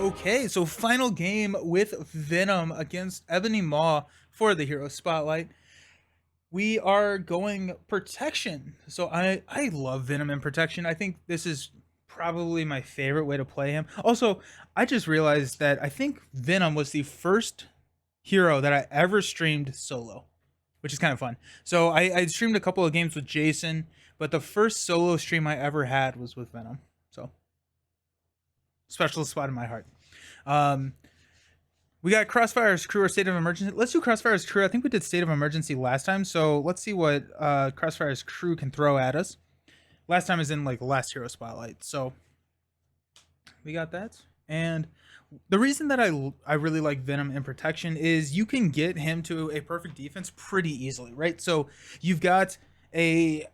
Okay, so final game with Venom against Ebony Maw for the Hero Spotlight. We are going Protection. So I love Venom and Protection. I think this is probably my favorite way to play him. Also, I just realized that I think Venom was the first hero that I ever streamed solo, which is kind of fun. So I streamed a couple of games with Jason, but the first solo stream I ever had was with Venom. So special spot in my heart. Um, we got Crossfire's Crew or State of Emergency. Let's do Crossfire's Crew. I think we did State of Emergency last time, so let's see what Crossfire's Crew can throw at us. Last time is in like the last Hero Spotlight, so we got that. And the reason that I really like Venom in Protection is you can get him to a perfect defense pretty easily, right? So you've got a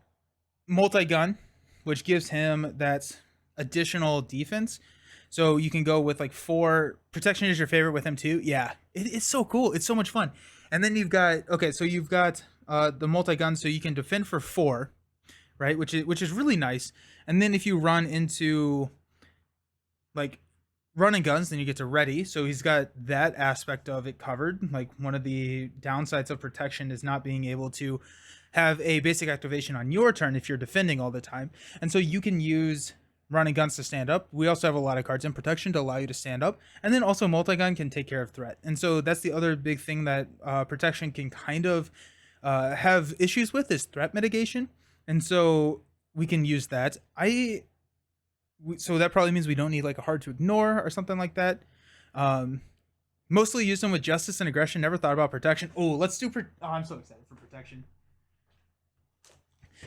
multi-gun, which gives him that additional defense. So you can go with like 4. Protection is your favorite with him too. Yeah, it's so cool. It's so much fun. And then you've got you've got the multi-gun, so you can defend for 4, right? Which is really nice. And then if you run into like running guns, then you get to ready. So he's got that aspect of it covered. Like one of the downsides of Protection is not being able to have a basic activation on your turn if you're defending all the time. And so you can use running guns to stand up. We also have a lot of cards in Protection to allow you to stand up. And then also multi-gun can take care of threat. And so that's the other big thing that Protection can kind of have issues with is threat mitigation. And so we can use that. So that probably means we don't need like a hard to ignore or something like that. Mostly use them with Justice and Aggression. Never thought about Protection. Oh, let's do I'm so excited for Protection.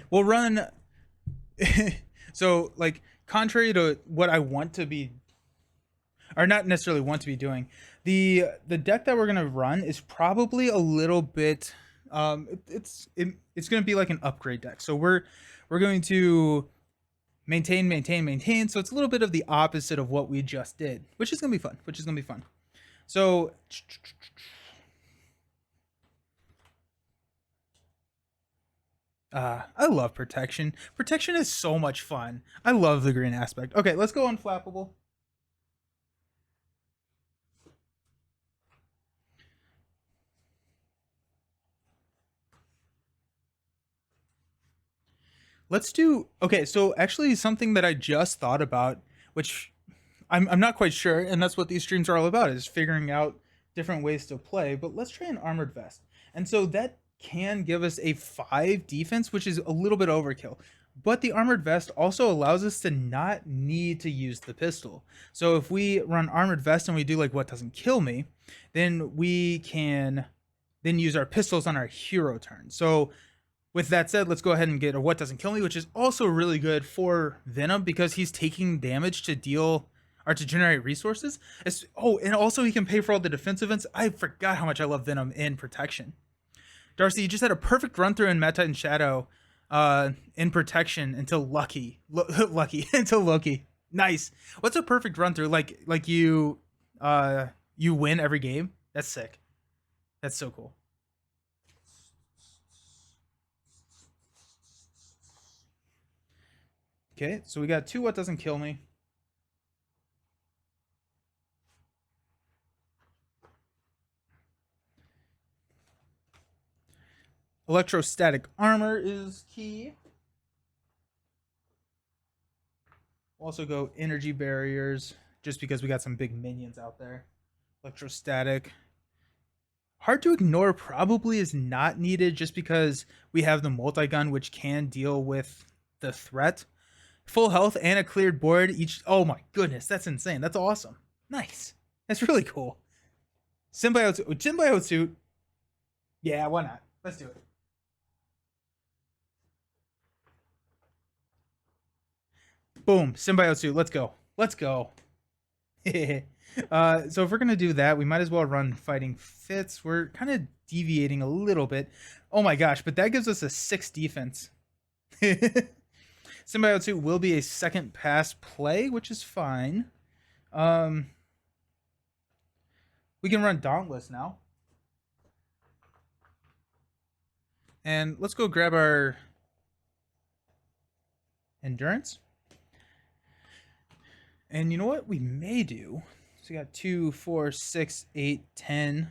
We'll run so like contrary to what I want to be, or not necessarily want to be doing, the deck that we're gonna run is probably a little bit it's gonna be like an upgrade deck. So we're going to maintain. So it's a little bit of the opposite of what we just did, which is gonna be fun. So I love Protection. Protection is so much fun. I love the green aspect. Okay, let's go Unflappable. Let's do okay. So actually, something that I just thought about, which I'm not quite sure, and that's what these streams are all about, is figuring out different ways to play. But let's try an Armored Vest, and so that can give us a 5 defense, which is a little bit overkill. But the Armored Vest also allows us to not need to use the pistol. So if we run Armored Vest and we do like what doesn't kill me, then we can then use our pistols on our hero turn. So with that said, let's go ahead and get a What Doesn't Kill Me, which is also really good for Venom because he's taking damage to deal or to generate resources. And also he can pay for all the defense events. I forgot how much I love Venom in Protection. Darcy, you just had a perfect run through in Meta and Shadow in Protection until Lucky. Until Loki. Nice. What's a perfect run through? Like you win every game? That's sick. That's so cool. Okay, so we got 2 What Doesn't Kill Me. Electrostatic armor is key. We'll also go energy barriers just because we got some big minions out there. Electrostatic. Hard to ignore probably is not needed just because we have the multi-gun, which can deal with the threat. Full health and a cleared board each. Oh my goodness, that's insane. That's awesome. Nice. That's really cool. Symbiote suit. Yeah, why not? Let's do it. Boom, symbiote suit. Let's go. Let's go. So if we're gonna do that, we might as well run Fighting Fits. We're kind of deviating a little bit. Oh my gosh, but that gives us a 6 defense. Symbiote suit will be a second pass play, which is fine. We can run Dauntless now. And let's go grab our Endurance. And you know what we may do? So we got 2, 4, 6, 8, 10.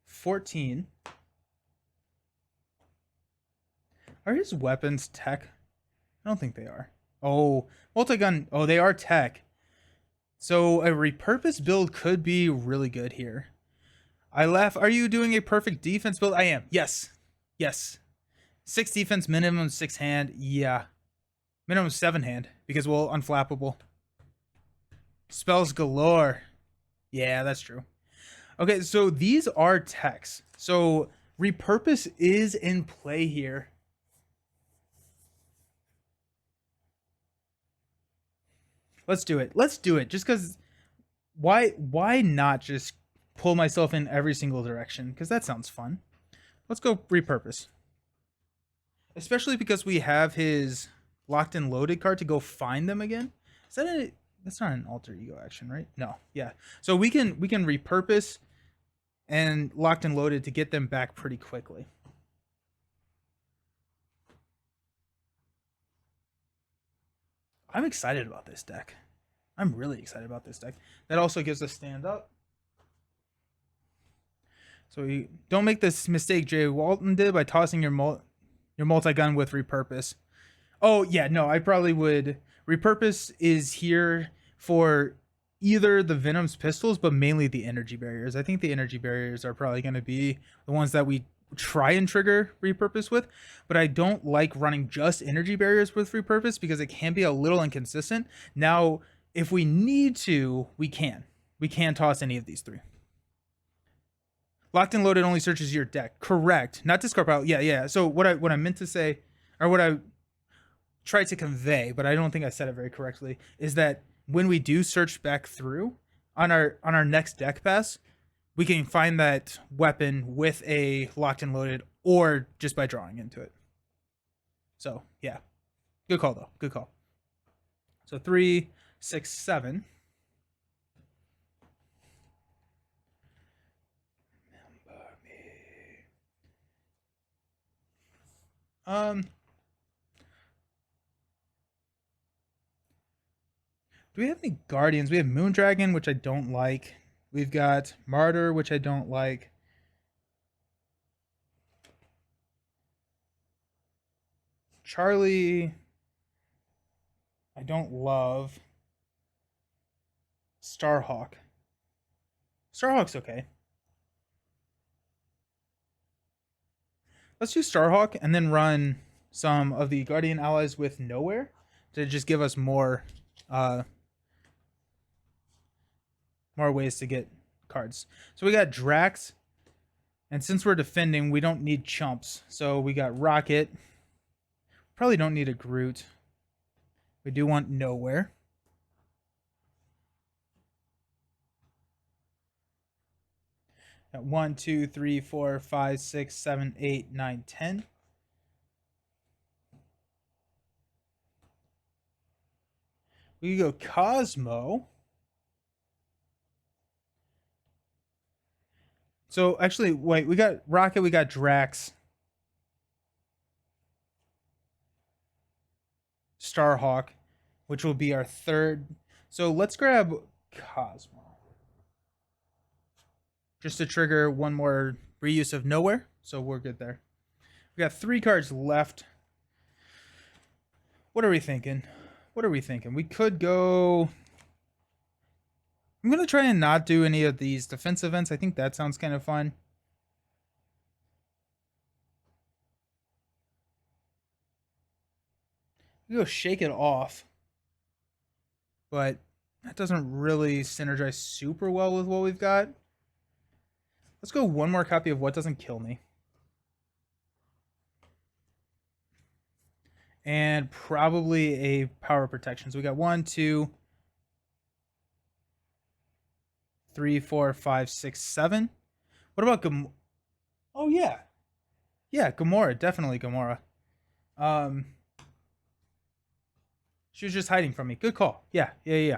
14. Are his weapons tech? I don't think they are. Oh, multi-gun. Oh, they are tech. So a repurposed build could be really good here. I laugh. Are you doing a perfect defense build? I am. Yes. Yes. 6 defense, minimum 6 hand. Yeah. Minimum 7 hand because we'll unflappable. Spells galore. Yeah, that's true. Okay, so these are techs. So repurpose is in play here. Let's do it. Let's do it. Just because why not just pull myself in every single direction? Because that sounds fun. Let's go repurpose. Especially because we have his locked and loaded card to go find them again. Is that a that's not an alter ego action, right? No. Yeah. So we can repurpose and locked and loaded to get them back pretty quickly. I'm excited about this deck. I'm really excited about this deck. That also gives us stand up. So you don't make this mistake Jay Walton did by tossing your multi-gun with repurpose. Oh yeah, no, I probably would. Repurpose is here for either the Venom's pistols, but mainly the energy barriers. I think the energy barriers are probably going to be the ones that we try and trigger repurpose with, but I don't like running just energy barriers with repurpose because it can be a little inconsistent. Now, if we need to, we can toss any of these 3. Locked and loaded only searches your deck. Correct. Not discard pile. Yeah. So what I meant to say, or what I tried to convey, but I don't think I said it very correctly, is that when we do search back through on our next deck pass, we can find that weapon with a locked and loaded or just by drawing into it. So yeah. Good call though. Good call. So 3, 6, 7. Do we have any Guardians? We have Moondragon, which I don't like. We've got Martyr, which I don't like. Charlie, I don't love. Starhawk. Starhawk's okay. Let's do Starhawk and then run some of the Guardian allies with Nowhere to just give us more ways to get cards. So we got Drax, and since we're defending, we don't need chumps. So we got Rocket. Probably don't need a Groot. We do want Nowhere. Got 1, 2, 3, 4, 5, 6, 7, 8, 9, 10. We go Cosmo. So actually, wait, we got Rocket, we got Drax. Starhawk, which will be our third. So let's grab Cosmo. Just to trigger one more reuse of Nowhere. So we're good there. We got 3 cards left. What are we thinking? We could go... I'm going to try and not do any of these defense events. I think that sounds kind of fun. We go Shake It Off. But that doesn't really synergize super well with what we've got. Let's go one more copy of What Doesn't Kill Me. And probably a Power Protection. So we got 1, 2, 3, 4, 5, 6, 7. What about Gamora? Oh yeah. Yeah, Gamora, definitely Gamora. She was just hiding from me. Good call. Yeah. We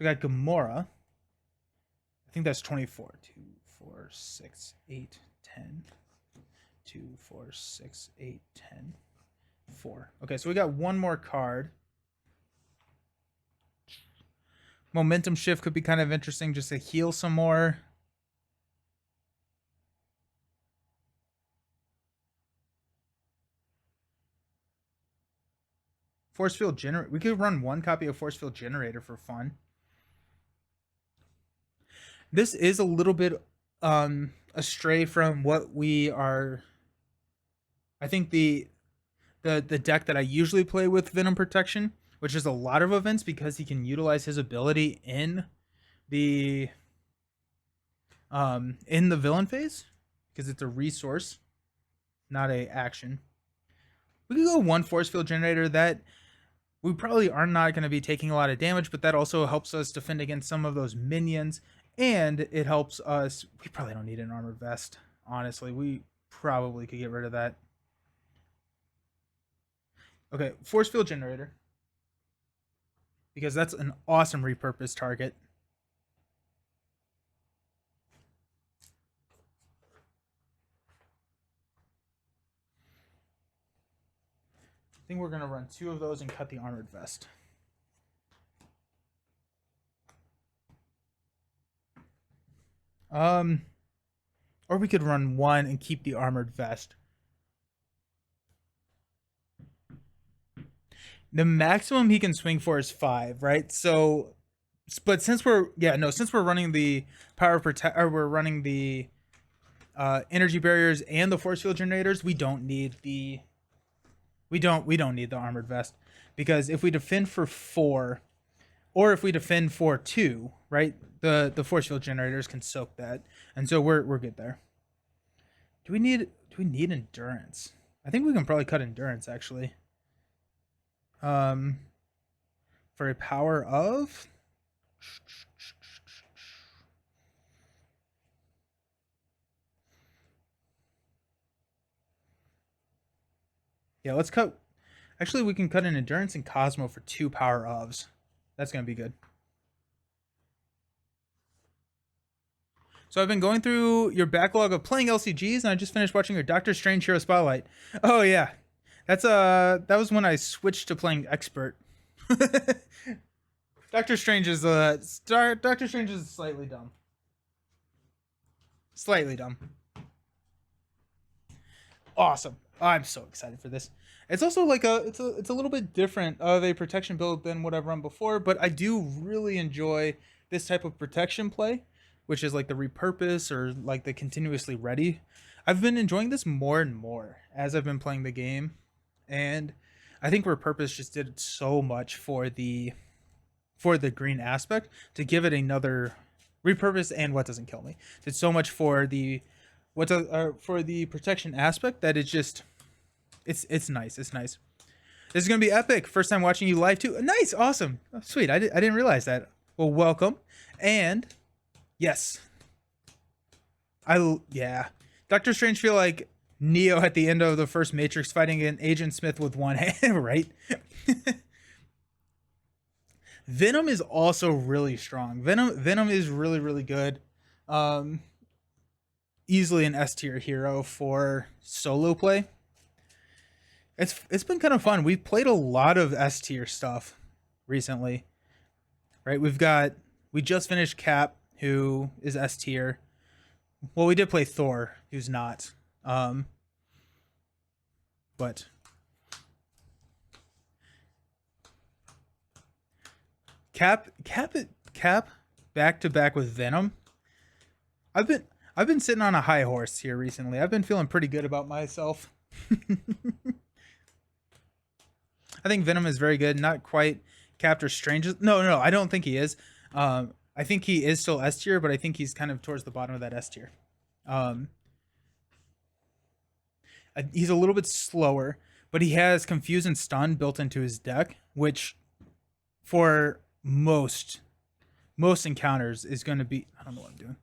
got Gamora. I think that's 24. 2, 4, 6, 8, 10. 2, 4, 6, 8, 10. 4. Okay, so we got one more card. Momentum shift could be kind of interesting just to heal some more. Force field generator. We could run one copy of force field generator for fun. This is a little bit astray from what we are. I think the deck that I usually play with Venom Protection, which is a lot of events because he can utilize his ability in the villain phase because it's a resource, not a action. We could go one force field generator. That we probably are not going to be taking a lot of damage, but that also helps us defend against some of those minions, and it helps us. We probably don't need an armored vest. Honestly, we probably could get rid of that. Okay, force field generator, because that's an awesome repurposed target. I think we're going to run 2 of those and cut the armored vest. Or we could run 1 and keep the armored vest. The maximum he can swing for is 5, right? So, but since we're running the power protect, or we're running the energy barriers and the force field generators, we don't need the armored vest, because if we defend for 4, or if we defend for 2, right, the force field generators can soak that, and so we're good there. Do we need endurance? I think we can probably cut endurance actually. For a power of. Yeah, let's cut. Actually, we can cut an endurance and Cosmo for 2 power ofs. That's gonna be good. So I've been going through your backlog of playing LCGs, and I just finished watching your Doctor Strange Hero Spotlight. Oh yeah, that was when I switched to playing Expert. Doctor Strange is slightly dumb. Slightly dumb. Awesome. I'm so excited for this. It's also like it's a little bit different of a protection build than what I've run before, but I do really enjoy this type of protection play, which is like the repurpose or like the continuously ready. I've been enjoying this more and more as I've been playing the game, and I think repurpose just did so much for the green aspect to give it another repurpose, and what doesn't kill me did so much for the for the protection aspect that it's just it's nice. It's nice. This is gonna be epic. First time watching you live too. Nice, awesome, oh, sweet. I didn't realize that. Well, welcome, and yes, Doctor Strange feel like Neo at the end of the first Matrix fighting an Agent Smith with one hand, right? Venom is also really strong. Venom is really, really good. Easily an S tier hero for solo play. It's been kind of fun. We've played a lot of S tier stuff recently, right? We just finished Cap, who is S tier. Well, we did play Thor, who's not. But Cap back to back with Venom. I've been sitting on a high horse here recently. I've been feeling pretty good about myself. I think Venom is very good. Not quite Captor Strange. No, I don't think he is. I think he is still S tier, but I think he's kind of towards the bottom of that S tier. He's a little bit slower, but he has Confuse and Stun built into his deck, which for most encounters is going to be. I don't know what I'm doing.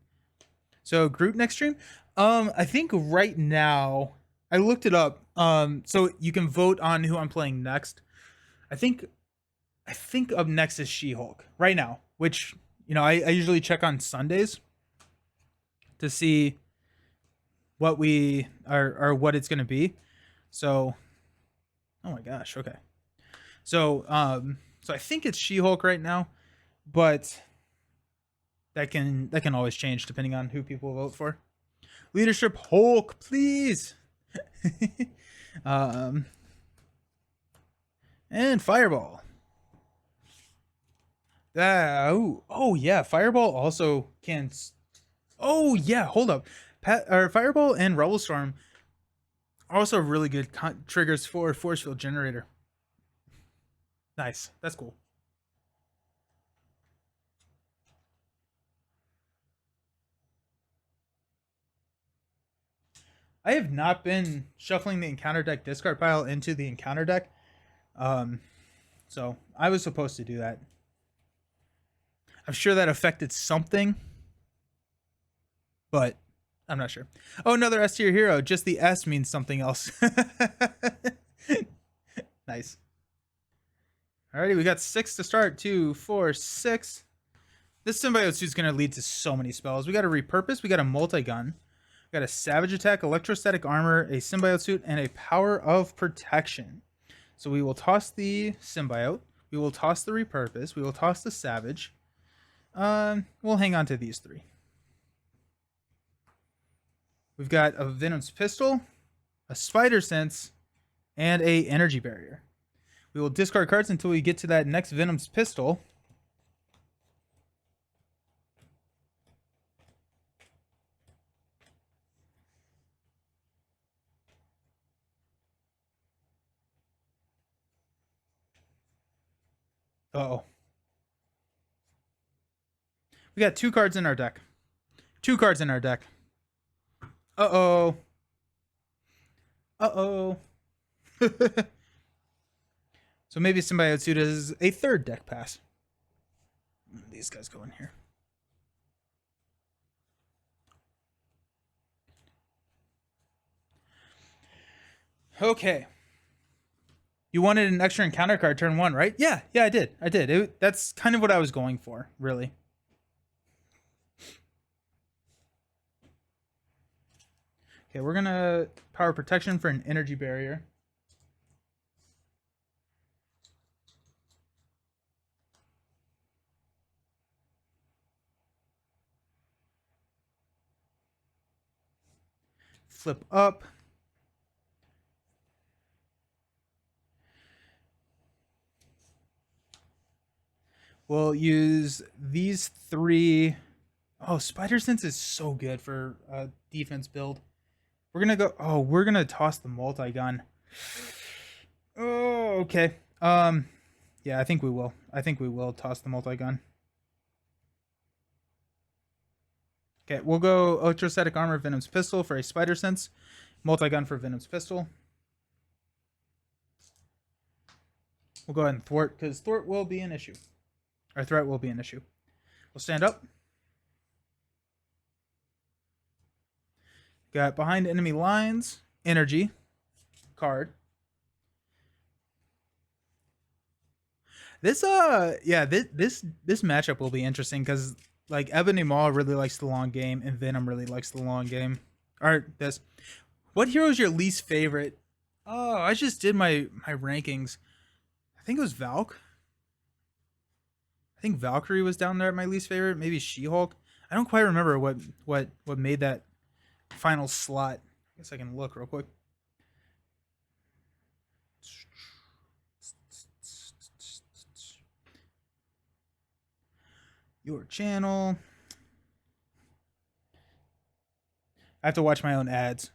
So Groot next stream. I think right now I looked it up. So you can vote on who I'm playing next. I think up next is She-Hulk right now, which I usually check on Sundays to see what we are or what it's going to be. So Oh my gosh. Okay. So I think it's She-Hulk right now, but that can always change depending on who people vote for. Leadership Hulk, please. um, and Fireball. Oh yeah, Fireball also can. Oh yeah, hold up. Fireball and Rebel Storm are also really good triggers for Force Field Generator. Nice, that's cool. I have not been shuffling the encounter deck discard pile into the encounter deck. So I was supposed to do that. I'm sure that affected something, but I'm not sure. Oh, another S tier hero. Just the S means something else. Nice. Alrighty, we got 6 to start. 2, 4, 6. This symbiote suit's going to lead to so many spells. We got a repurpose. We got a multi-gun. We got a savage attack, electrostatic armor, a symbiote suit, and a power of protection. So we will toss the symbiote. We will toss the repurpose. We will toss the savage. We'll hang on to these 3. We've got a Venom's pistol, a spider sense, and a energy barrier. We will discard cards until we get to that next Venom's pistol. Uh-oh. We got 2 cards in our deck. 2 cards in our deck. Uh-oh. Uh-oh. So maybe Symbiote Suit is a 3rd deck pass. These guys go in here. Okay. You wanted an extra encounter card turn 1, right? Yeah, I did. That's kind of what I was going for, really. Okay, we're going to power protection for an energy barrier. Flip up. We'll use these 3. Oh, Spider Sense is so good for a defense build. We're gonna go. Oh, we're gonna toss the multi-gun. Oh, okay. Yeah, I think we will. I think we will toss the multi-gun. Okay, we'll go Electrostatic Armor, Venom's Pistol for a Spider Sense. Multi-gun for Venom's Pistol. We'll go ahead and thwart, because thwart will be an issue. Our threat will be an issue. We'll stand up. Got behind enemy lines, energy, card. This this matchup will be interesting because like Ebony Maw really likes the long game and Venom really likes the long game. Alright, this. What hero is your least favorite? Oh, I just did my rankings. I think it was Valk. I think Valkyrie was down there at my least favorite. Maybe She-Hulk. I don't quite remember what made that final slot. I guess I can look real quick. Your channel. I have to watch my own ads.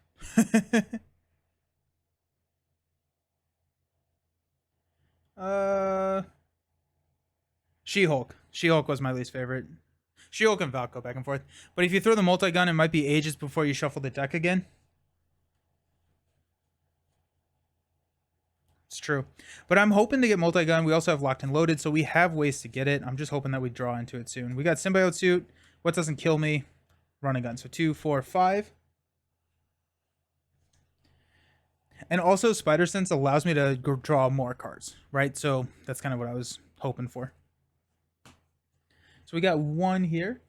She-Hulk. She-Hulk was my least favorite. She-Hulk and Valk go back and forth. But if you throw the multi-gun, it might be ages before you shuffle the deck again. It's true. But I'm hoping to get multi-gun. We also have locked and loaded, so we have ways to get it. I'm just hoping that we draw into it soon. We got Symbiote Suit. What doesn't kill me? Run and gun. So 2, 4, 5. And also Spider Sense allows me to draw more cards, right? So that's kind of what I was hoping for. So we got 1 here.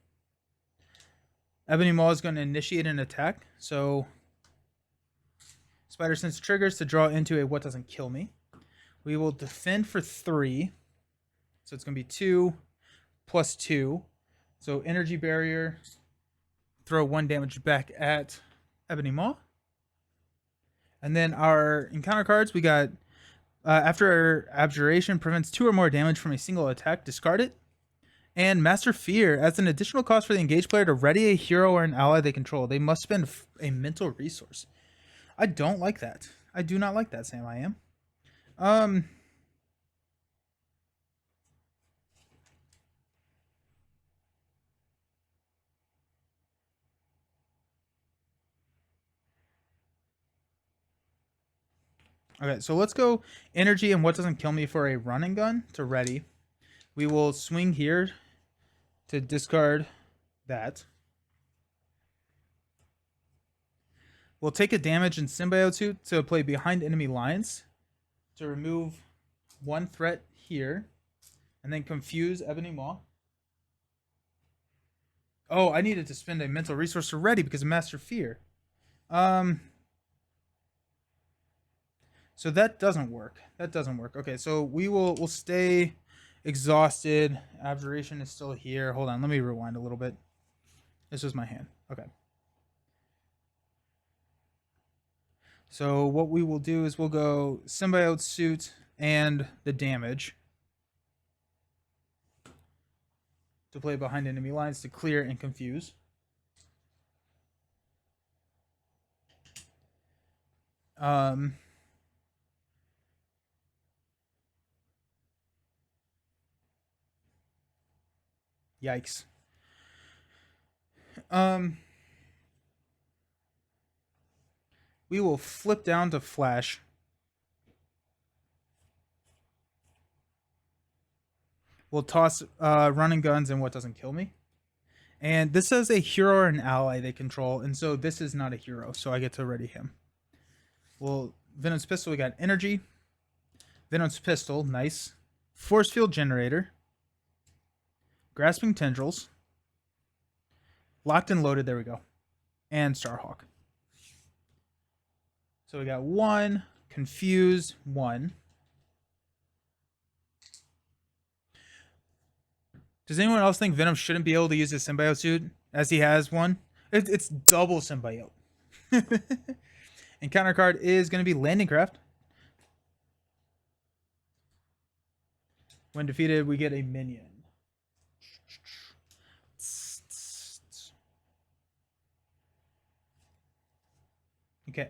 Ebony Maw is going to initiate an attack. So Spider Sense triggers to draw into a what doesn't kill me We will defend for 3. So it's going to be 2 plus 2. So energy barrier. Throw 1 damage back at Ebony Maw. And then our encounter cards, we got after abjuration prevents 2 or more damage from a single attack, discard it. And Master Fear, as an additional cost for the engaged player to ready a hero or an ally they control, they must spend a mental resource. I don't like that. I do not like that, Sam. I am. Okay, so let's go energy and what doesn't kill me for a running gun to ready. We will swing here to discard that. We'll take a damage in Symbiote Suit to play behind enemy lines to remove 1 threat here. And then confuse Ebony Maw. Oh, I needed to spend a mental resource already because of Master Fear. So that doesn't work. That doesn't work. Okay, so we'll stay exhausted. Abjuration is still here. Hold on, let me rewind a little bit. This was my hand. Okay. So what we will do is we'll go Symbiote Suit and the damage to play behind enemy lines to clear and confuse. Yikes. We will flip down to Flash. We'll toss running guns and what doesn't kill me. And this is a hero or an ally they control, and so this is not a hero, so I get to ready him. Well, Venom's Pistol, we got energy. Venom's Pistol, nice. Force Field Generator. Grasping Tendrils. Locked and Loaded, there we go. And Starhawk. So we got 1, Confused, 1. Does anyone else think Venom shouldn't be able to use his Symbiote Suit as he has one? It's double Symbiote. And counter card is going to be Landing Craft. When defeated, we get a minion. Okay.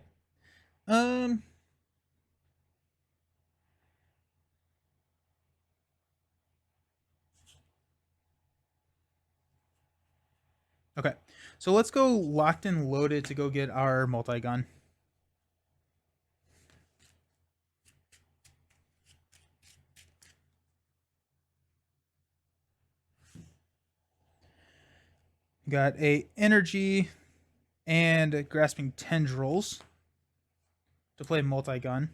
Okay. So let's go locked and loaded to go get our multi-gun. Got a energy and grasping tendrils to play multi-gun.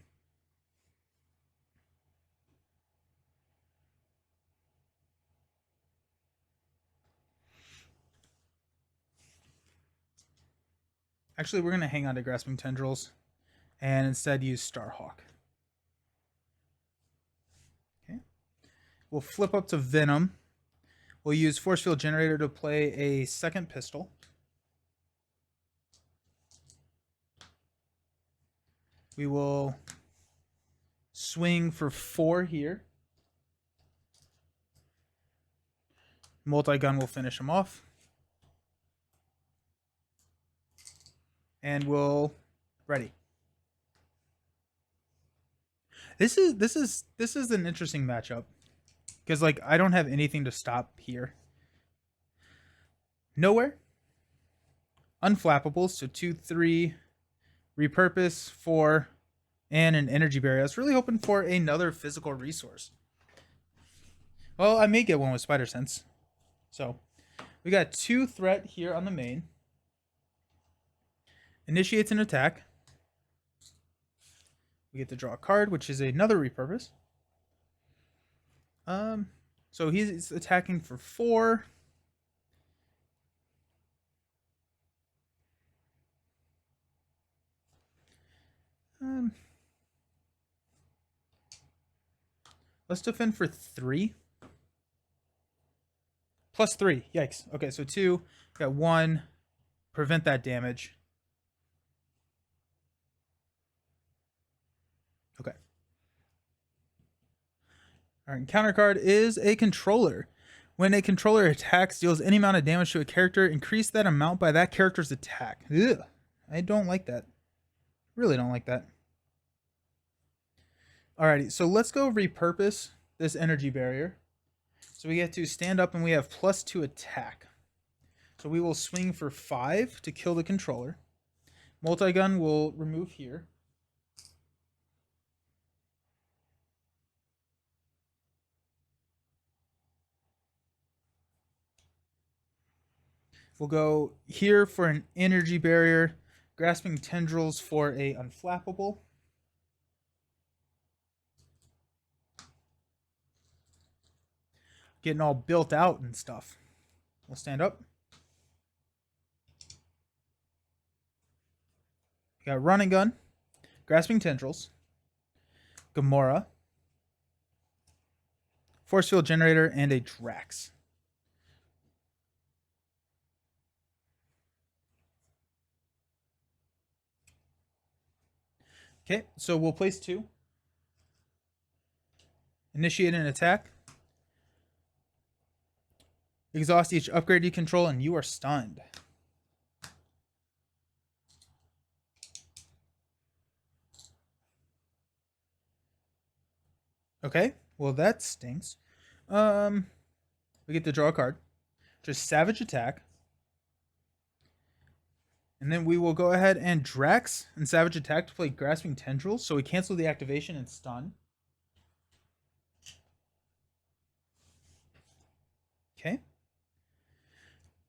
Actually, we're going to hang on to grasping tendrils and instead use Starhawk. Okay. We'll flip up to Venom. We'll use Force Field Generator to play a second pistol. We will swing for 4 here. Multi-gun will finish him off. And we'll ready. This is an interesting matchup. Because, like, I don't have anything to stop here. Nowhere. Unflappables, so 2, 3. Repurpose, 4. And an energy barrier. I was really hoping for another physical resource. Well, I may get one with Spider Sense. So, we got 2 threat here on the main. Initiates an attack. We get to draw a card, which is another repurpose. So he's attacking for 4. Let's defend for 3. Plus 3. Yikes. Okay, so 2. Got 1. Prevent that damage. Okay. Our encounter card is a controller. When a controller attacks, deals any amount of damage to a character, increase that amount by that character's attack. Ugh. I don't like that. Really don't like that. Alrighty, so let's go repurpose this energy barrier. So we get to stand up and we have +2 attack. So we will swing for 5 to kill the controller. Multi-gun will remove here. We'll go here for an energy barrier. Grasping tendrils for a unflappable. Getting all built out and stuff. We'll stand up. Got running gun, grasping tendrils, Gamora, force field generator, and a Drax. Okay, so we'll place 2. Initiate an attack. Exhaust each upgrade you control, and you are stunned. Okay, well that stinks. We get to draw a card. Just Savage Attack. And then we will go ahead and Drax and Savage Attack to play Grasping Tendrils. So we cancel the activation and stun. Okay.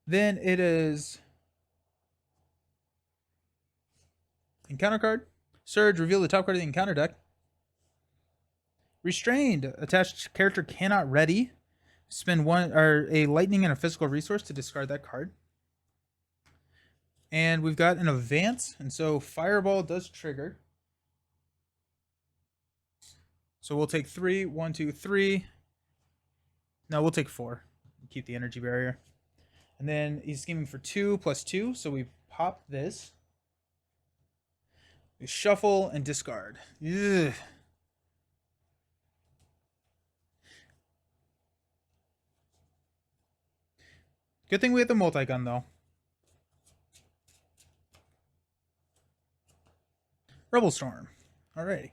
Then it is encounter card. Surge, reveal the top card of the encounter deck. Restrained. Attached character cannot ready. Spend one or a lightning and a physical resource to discard that card. And we've got an advance, and so Fireball does trigger. So we'll take 3. 1, 2, 3. No, we'll take 4. Keep the energy barrier. And then he's scheming for 2 plus 2. So we pop this. We shuffle and discard. Ugh. Good thing we have the multi-gun, though. Rebel Storm. Alrighty.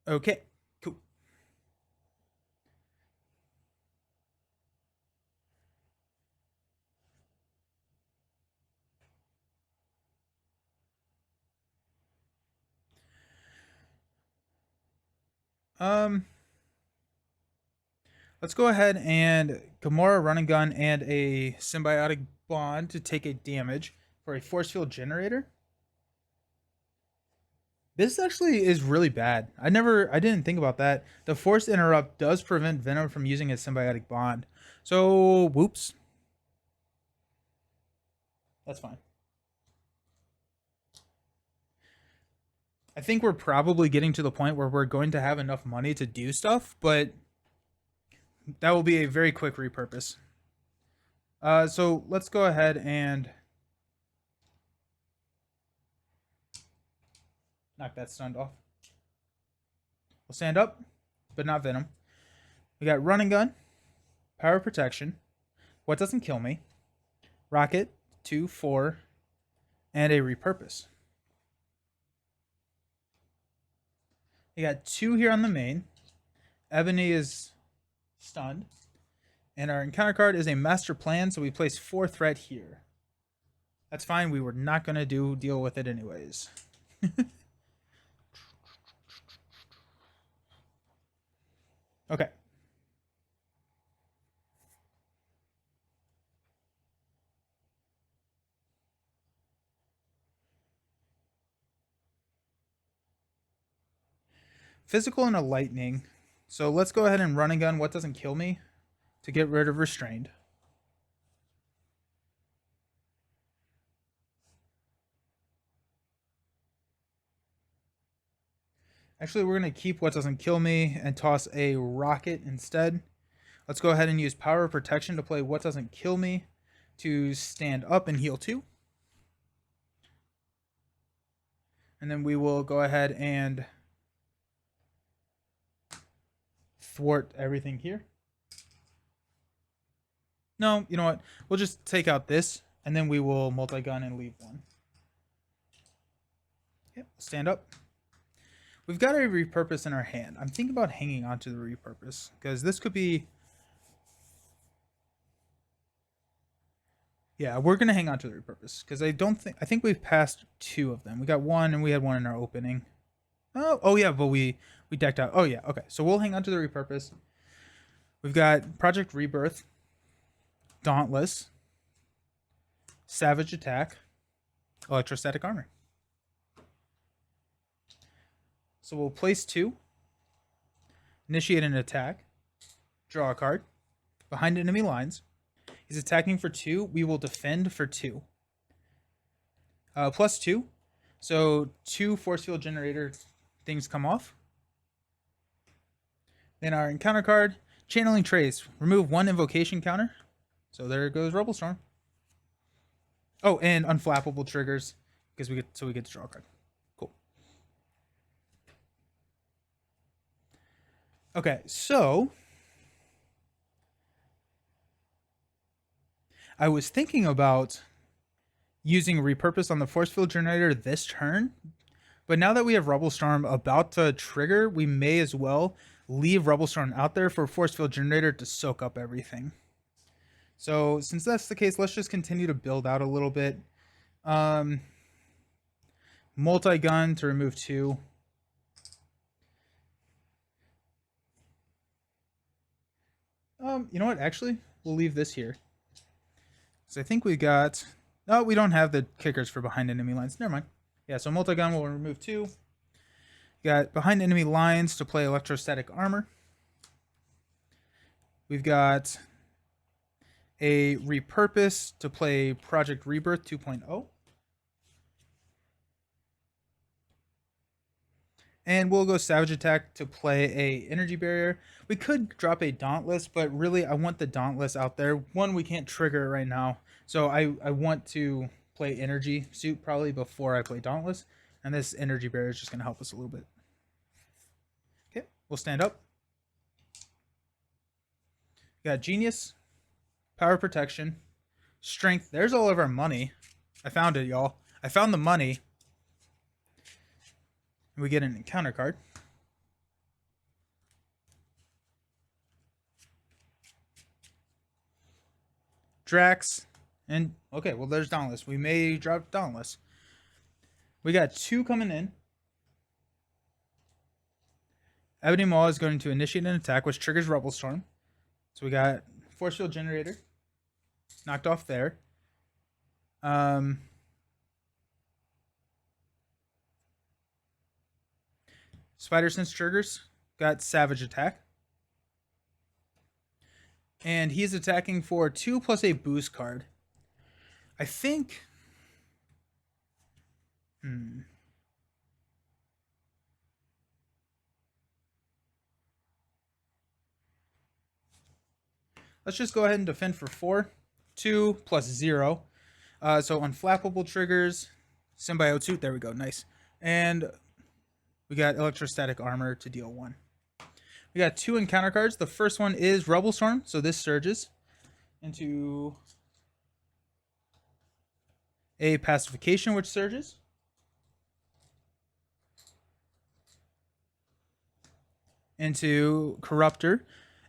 Okay, cool. Let's go ahead and Gamora running gun and a symbiotic bond to take a damage for a force field generator. This actually is really bad. I didn't think about that. The force interrupt does prevent Venom from using a symbiotic bond. So, whoops. That's fine. I think we're probably getting to the point where we're going to have enough money to do stuff, but that will be a very quick repurpose. So let's go ahead and knock that stunned off. We'll stand up, but not Venom. We got running gun, power protection, what doesn't kill me, rocket, 2, 4, and a repurpose. We got 2 here on the main. Ebony is stunned. And our encounter card is a master plan, so we place 4 threat here. That's fine. We were not going to deal with it anyways. Okay. Physical and a lightning. So let's go ahead and run and gun what doesn't kill me. to get rid of Restrained. Actually, we're going to keep What Doesn't Kill Me and toss a Rocket instead. Let's go ahead and use Power of Protection to play What Doesn't Kill Me to stand up and heal 2. And then we will go ahead and thwart everything here. No, you know what? We'll just take out this, and then we will multi-gun and leave 1. Yep, stand up. We've got a repurpose in our hand. I'm thinking about hanging on to the repurpose, because this could be... Yeah, we're going to hang on to the repurpose, because I think we've passed 2 of them. We got 1, and we had 1 in our opening. Oh yeah, but we decked out. Oh yeah, okay. So we'll hang on to the repurpose. We've got Project Rebirth, Dauntless, Savage Attack, Electrostatic Armor. So we'll place 2, initiate an attack, draw a card, behind enemy lines. He's attacking for 2. We will defend for 2. Plus 2. So 2 force field generator things come off. Then our encounter card, Channeling Trace. Remove 1 invocation counter. So there goes Rebel Storm. Oh, and unflappable triggers because we get to draw a card. Cool. Okay, so I was thinking about using repurpose on the force field generator this turn, but now that we have Rebel Storm about to trigger, we may as well leave Rebel Storm out there for force field generator to soak up everything. So since that's the case, let's just continue to build out a little bit. Multi-gun to remove 2. You know what? Actually, we'll leave this here. So I think we got... No, we don't have the kickers for behind enemy lines. Never mind. Yeah, so multi-gun will remove 2. Got behind enemy lines to play Electrostatic Armor. We've got a repurpose to play Project Rebirth 2.0. And we'll go Savage Attack to play a Energy Barrier. We could drop a Dauntless, but really I want the Dauntless out there. 1, we can't trigger it right now. So I want to play Energy Suit probably before I play Dauntless. And this Energy Barrier is just going to help us a little bit. Okay, we'll stand up. We got Genius, Power Protection, Strength. There's all of our money. I found it, y'all. I found the money. We get an encounter card. Drax. And, okay, well, there's Dauntless. We may drop Dauntless. We got 2 coming in. Ebony Maw is going to initiate an attack, which triggers Rebel Storm. So we got Force Field Generator. Knocked off there. Spider Sense triggers. Got Savage Attack. And he's attacking for 2 plus a boost card. I think... Let's just go ahead and defend for 4. 2 plus 0. So unflappable triggers. Symbiote Suit. There we go. Nice. And we got Electrostatic Armor to deal 1. We got 2 encounter cards. The first one is Rebel Storm. So this surges into a Pacification, which surges. Into Corruptor.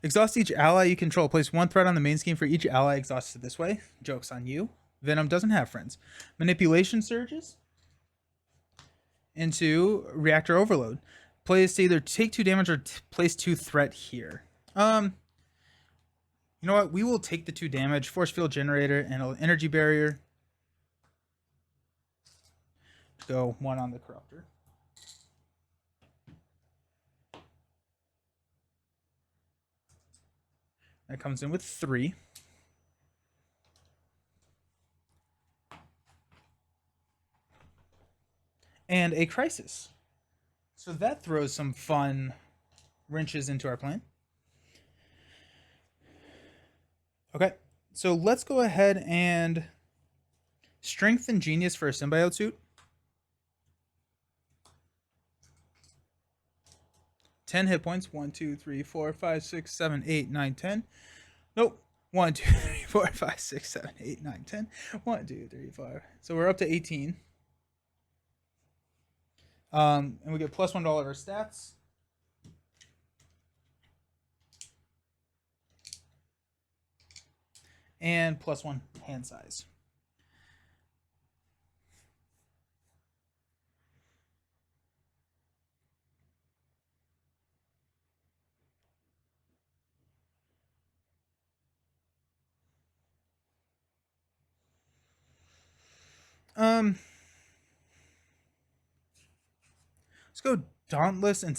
Exhaust each ally you control. Place 1 threat on the main scheme for each ally exhausted this way. Joke's on you. Venom doesn't have friends. Manipulation surges into Reactor Overload. Place to either take 2 damage or place 2 threat here. You know what? We will take the 2 damage. Force Field Generator and an Energy Barrier. Go 1 on the Corruptor. That comes in with 3. And a crisis. So that throws some fun wrenches into our plan. Okay, so let's go ahead and strength and genius for a symbiote suit. 10 hit points. 1, 2, 3, 4, 5, 6, 7, 8, 9, 10. Nope. 1, 2, 3, 4, 5, 6, 7, 8, 9, 10. 1, 2, 3, 4. So we're up to 18. And we get +1 to all of our stats. And +1 hand size. Let's go Dauntless and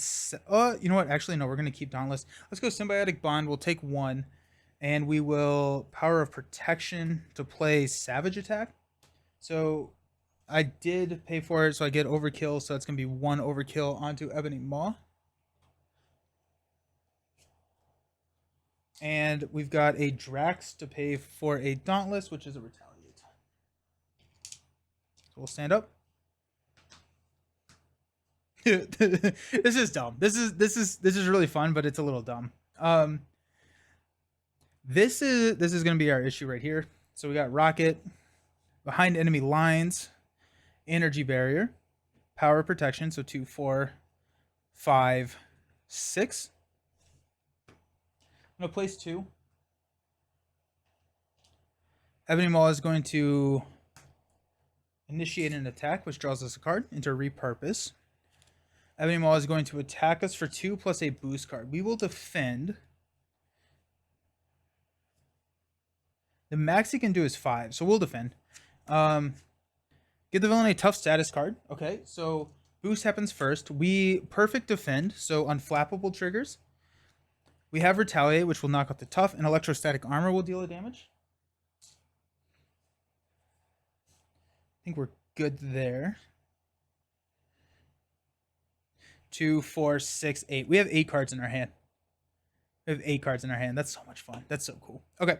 you know what? Actually, no, we're gonna keep Dauntless. Let's go Symbiotic Bond. We'll take 1, and we will Power of Protection to play Savage Attack. So I did pay for it, so I get Overkill. So it's gonna be 1 Overkill onto Ebony Maw. And we've got a Drax to pay for a Dauntless, which is a Retaliate. So we'll stand up. This is dumb. This is really fun, but it's a little dumb. This is gonna be our issue right here. So we got Rocket, behind enemy lines, energy barrier, power protection. So 2, 4, 5, 6. I'm gonna place 2. Ebony Maw is going to initiate an attack, which draws us a card into repurpose. Ebony Maw is going to attack us for 2 plus a boost card. We will defend. The max he can do is 5, so we'll defend. Give the villain a tough status card. Okay, so boost happens first. We perfect defend, so unflappable triggers. We have retaliate, which will knock out the tough, and electrostatic armor will deal a damage. I think we're good there. 2, 4, 6, 8. We have 8 cards in our hand. We have 8 cards in our hand. That's so much fun. That's so cool. Okay.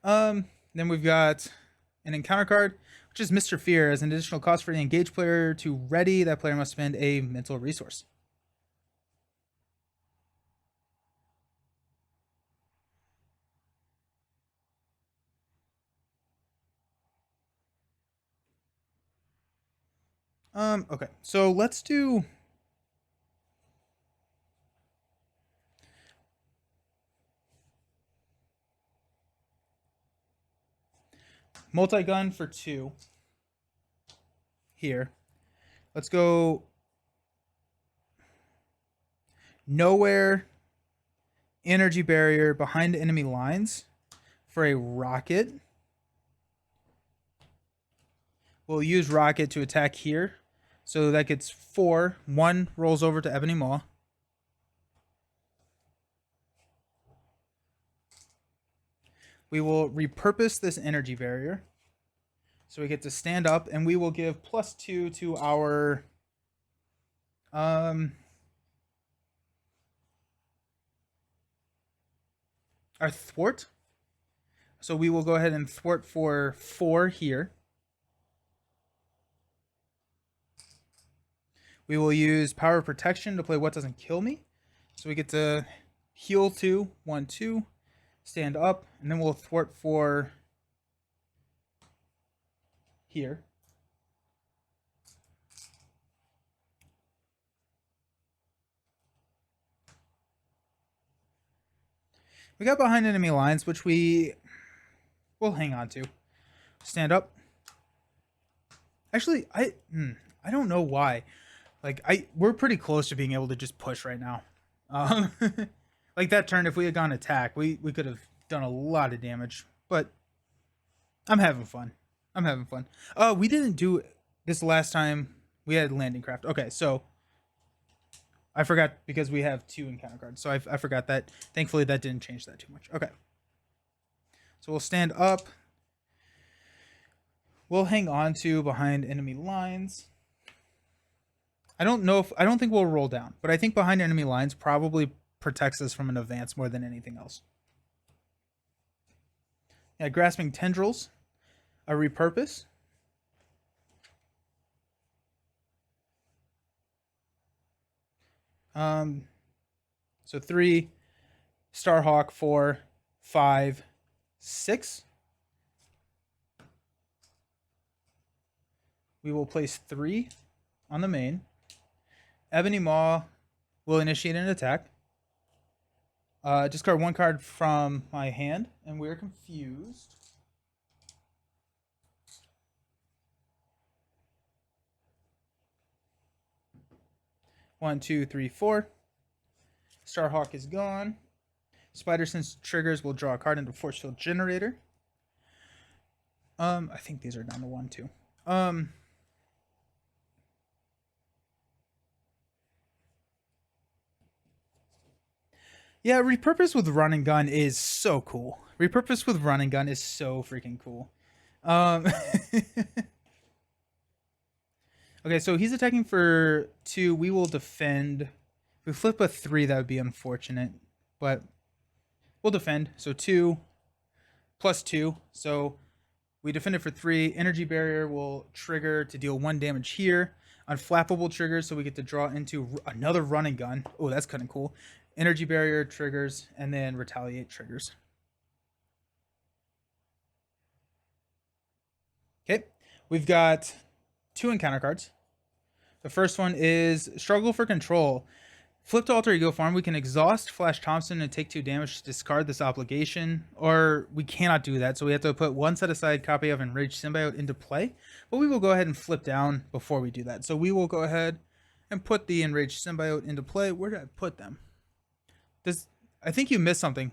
Then we've got an encounter card, which is Mr. Fear. As an additional cost for the engaged player to ready, that player must spend a mental resource. Okay. So let's do multi-gun for 2 here. Let's go nowhere energy barrier behind enemy lines for a rocket. We'll use rocket to attack here. So that gets 4. 1 rolls over to Ebony Maw. We will repurpose this energy barrier. So we get to stand up, and we will give +2 to our thwart. So we will go ahead and thwart for 4 here. We will use power of protection to play what doesn't kill me. So we get to heal 2, 1, 2, stand up, and then we'll thwart for here. We got behind enemy lines, which we will hang on to. Stand up. Actually, I don't know why. Like we're pretty close to being able to just push right now. Like that turn, if we had gone attack, we could have done a lot of damage. But I'm having fun. I'm having fun. We didn't do this last time. We had landing craft. Okay, so I forgot because we have 2 encounter cards. So I forgot that. Thankfully, that didn't change that too much. Okay. So we'll stand up. We'll hang on to behind enemy lines. I don't think we'll roll down, but I think behind enemy lines probably protects us from an advance more than anything else. Yeah, grasping tendrils, a repurpose. So 3, Starhawk 4, 5, 6. We will place 3 on the main. Ebony Maw will initiate an attack. Discard 1 card from my hand, and we're confused. One, two, three, 4. Starhawk is gone. Spider Sense triggers will draw a card into Force Field Generator. I think these are down to 1, 2. Yeah, repurpose with run and gun is so cool. Repurpose with run and gun is so freaking cool. Okay, so he's attacking for 2. We will defend. If we flip a 3, that would be unfortunate, but we'll defend. So 2 plus 2. So we defend it for 3. Energy barrier will trigger to deal 1 damage here. Unflappable triggers, so we get to draw into another run and gun. Oh, that's kind of cool. Energy barrier triggers, and then retaliate triggers. Okay, we've got 2 encounter cards. The first one is Struggle for Control. Flip to alter ego form. We can exhaust Flash Thompson and take 2 damage to discard this obligation, or we cannot do that, so we have to put 1 set aside copy of Enraged Symbiote into play, but we will go ahead and flip down before we do that. So we will go ahead and put the Enraged Symbiote into play. Where did I put them? I think you missed something.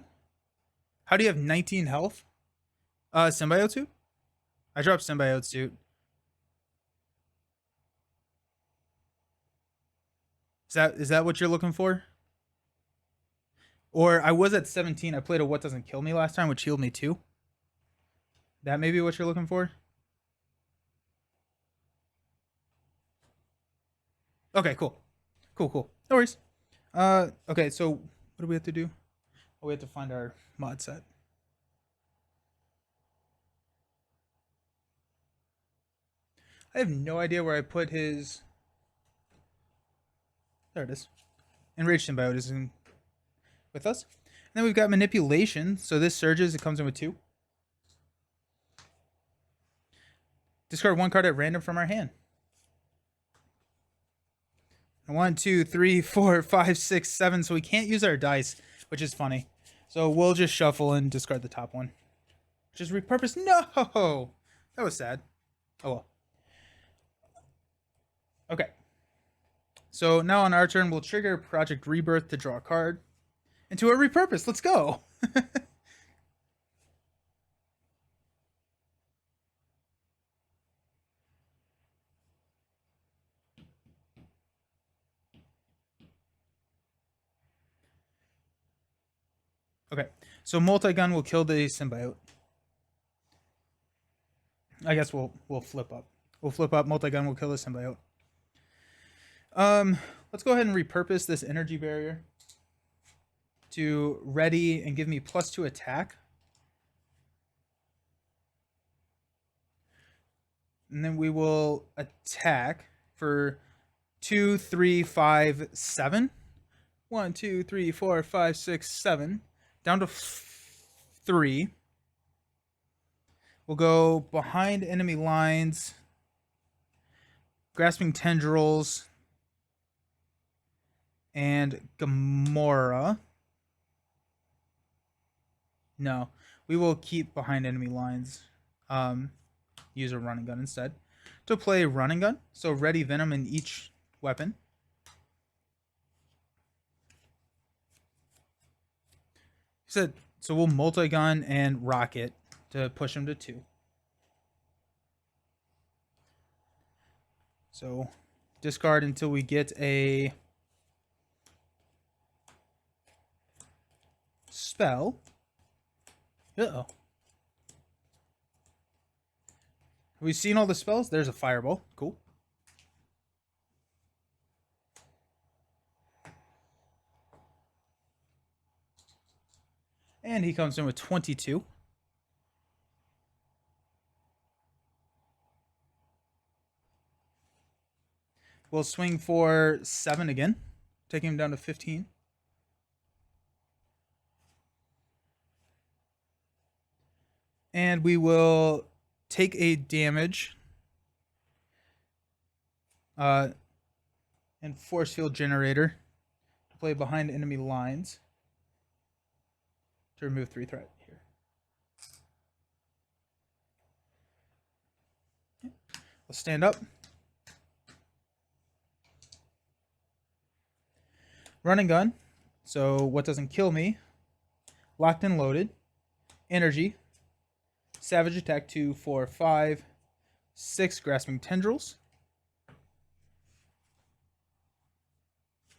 How do you have 19 health? Symbiote suit? I dropped Symbiote suit. Is that what you're looking for? Or I was at 17. I played a What Doesn't Kill Me last time, which healed me too. That may be what you're looking for? Okay, cool. Cool. No worries. Okay, so what do we have to do? Oh, we have to find our mod set. I have no idea where I put his... There it is. Enraged Symbiote is in with us. And then we've got Manipulation. So this surges. It comes in with 2. Discard 1 card at random from our hand. 1, 2, 3, 4, 5, 6, 7. So we can't use our dice, which is funny. So we'll just shuffle and discard the top one. Just repurpose. No! That was sad. Oh well. Okay. So now on our turn, we'll trigger Project Rebirth to draw a card. Into a repurpose. Let's go. Okay. So multi-gun will kill the symbiote. I guess we'll flip up. We'll flip up. Multi-gun will kill the symbiote. Let's go ahead and repurpose this energy barrier to ready and give me +2 attack. And then we will attack for 2, 3, 5, 7. 1, 2, 3, 4, 5, 6, 7. Down to 3. We'll go behind enemy lines. Grasping Tendrils. And Gamora. No, we will keep behind enemy lines. Use a running gun instead. To play running gun, so ready Venom in each weapon. So we'll multi-gun and rocket to push him to 2. So discard until we get a spell. Uh-oh. We've seen all the spells. There's a fireball. Cool. And he comes in with 22. We'll swing for 7 again, taking him down to 15. And we will take a damage and force field generator to play behind enemy lines to remove 3 threat here. We'll stand up. Run and gun. So what doesn't kill me? Locked and loaded. Energy. Savage attack 2, 4, 5, 6 grasping tendrils.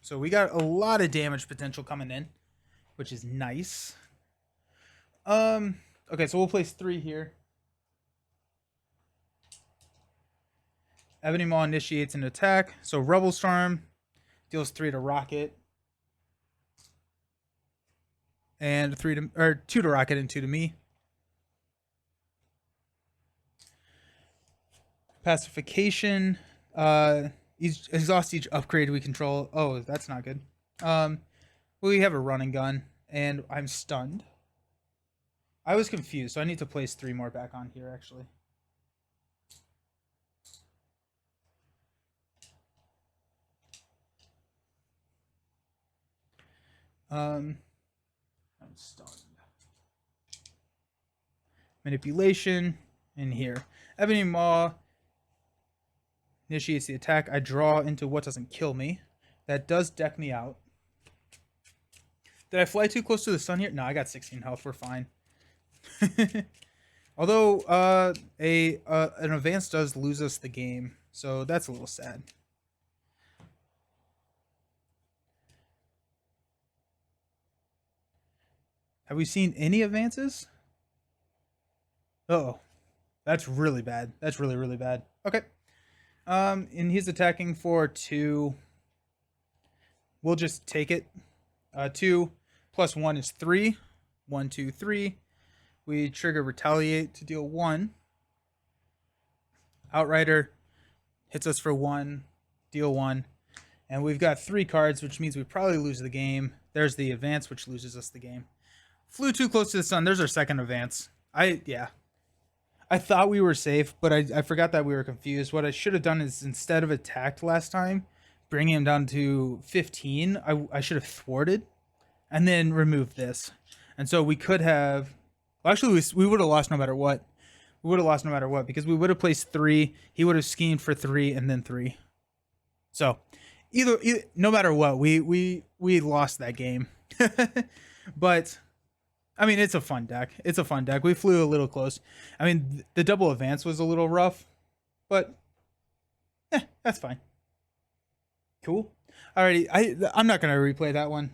So we got a lot of damage potential coming in, which is nice. Okay, so we'll place 3 here. Ebony Maw initiates an attack. So Rebel Storm deals 3 to Rocket. And 2 to Rocket and 2 to me. Pacification. Exhaust each upgrade we control. Oh, that's not good. We have a run and gun, and I'm stunned. I was confused, so I need to place 3 more back on here, actually. I'm stunned. Manipulation in here. Ebony Maw initiates the attack. I draw into what doesn't kill me. That does deck me out. Did I fly too close to the sun here? No, I got 16 health. We're fine. Although an advance does lose us the game, so that's a little sad. Have we seen any advances? Uh-oh. That's really bad. That's really, really bad. Okay. And he's attacking for 2. We'll just take it. 2 plus 1 is 3. 1, 2, 3. We trigger Retaliate to deal 1. Outrider hits us for 1. Deal 1. And we've got 3 cards, which means we probably lose the game. There's the advance, which loses us the game. Flew too close to the sun. There's our second advance. I thought we were safe, but I forgot that we were confused. What I should have done is, instead of attacked last time, bringing him down to 15, I should have thwarted and then removed this. And so we could have... Well, actually, we would have lost no matter what. We would have lost no matter what, because we would have placed 3. He would have schemed for 3 and then 3. So, either no matter what, we lost that game. But... I mean, it's a fun deck. It's a fun deck. We flew a little close. I mean, the double advance was a little rough, but that's fine. Cool. Alrighty, I'm not gonna replay that one.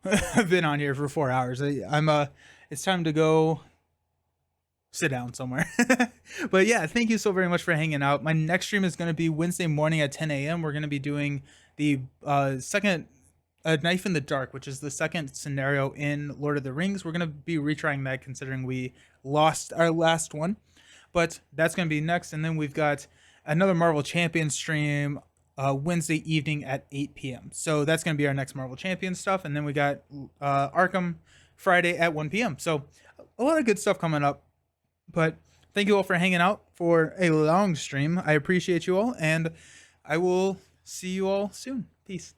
I've been on here for 4 hours. It's time to go sit down somewhere. But yeah, thank you so very much for hanging out. My next stream is gonna be Wednesday morning at 10 a.m. We're gonna be doing the second. A Knife in the Dark, which is the second scenario in Lord of the Rings. We're going to be retrying that, considering we lost our last one. But that's going to be next. And then we've got another Marvel Champions stream Wednesday evening at 8 p.m. So that's going to be our next Marvel Champions stuff. And then we got Arkham Friday at 1 p.m. So a lot of good stuff coming up. But thank you all for hanging out for a long stream. I appreciate you all. And I will see you all soon. Peace.